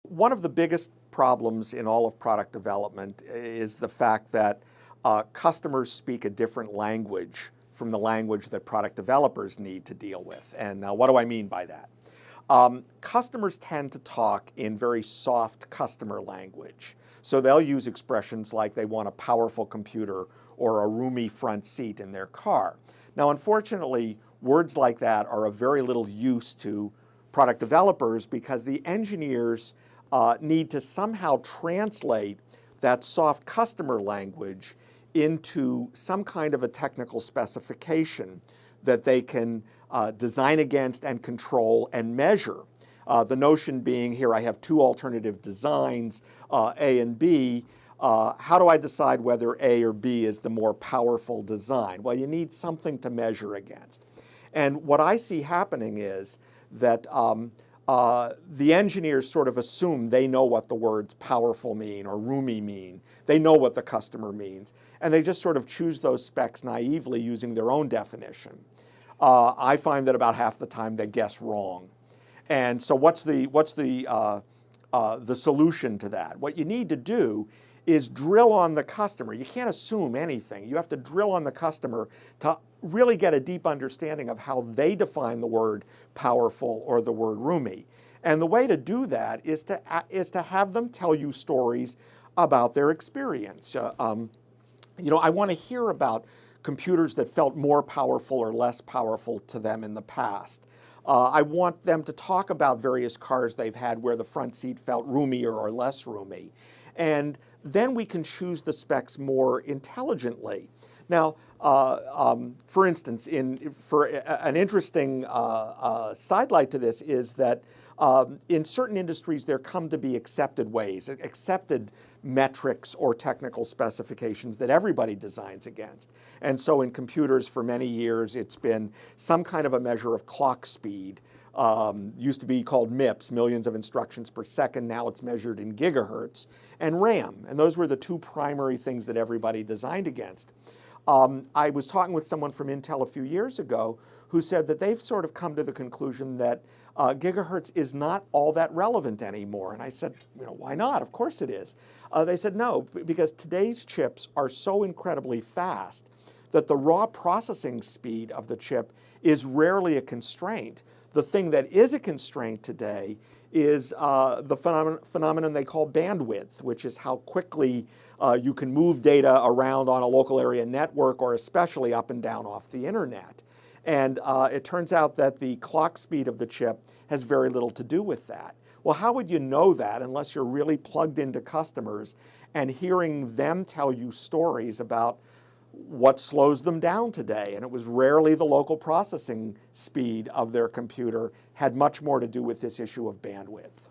One of the biggest problems in all of product development is the fact that customers speak a different language from the language that product developers need to deal with. And now what do I mean by that? Customers tend to talk in very soft customer language. So they'll use expressions like they want a powerful computer or a roomy front seat in their car. Now, unfortunately, words like that are of very little use to product developers because the engineers need to somehow translate that soft customer language into some kind of a technical specification that they can design against and control and measure. The notion being, here I have two alternative designs, A and B. How do I decide whether A or B is the more powerful design? Well, you need something to measure against. And what I see happening is that the engineers sort of assume they know what the words powerful mean or roomy mean. They know what the customer means. And they just sort of choose those specs naively using their own definition. I find that about half the time they guess wrong. And so what's the solution to that? What you need to do is drill on the customer. You can't assume anything. You have to drill on the customer to really get a deep understanding of how they define the word powerful or the word roomy. And the way to do that is to have them tell you stories about their experience. I want to hear about computers that felt more powerful or less powerful to them in the past. I want them to talk about various cars they've had where the front seat felt roomier or less roomy. And then we can choose the specs more intelligently. Now, for instance, for an interesting sidelight to this is that in certain industries there come to be accepted ways, accepted metrics or technical specifications that everybody designs against. And so in computers for many years it's been some kind of a measure of clock speed. Used to be called MIPS, millions of instructions per second. Now it's measured in gigahertz, and RAM. And those were the two primary things that everybody designed against. I was talking with someone from Intel a few years ago who said that they've sort of come to the conclusion that gigahertz is not all that relevant anymore. And I said, why not? Of course it is. They said no, because today's chips are so incredibly fast that the raw processing speed of the chip is rarely a constraint. The thing that is a constraint today is the phenomenon they call bandwidth, which is how quickly you can move data around on a local area network or especially up and down off the internet. And it turns out that the clock speed of the chip has very little to do with that. Well, how would you know that unless you're really plugged into customers and hearing them tell you stories about what slows them down today? And it was rarely the local processing speed of their computer, had much more to do with this issue of bandwidth.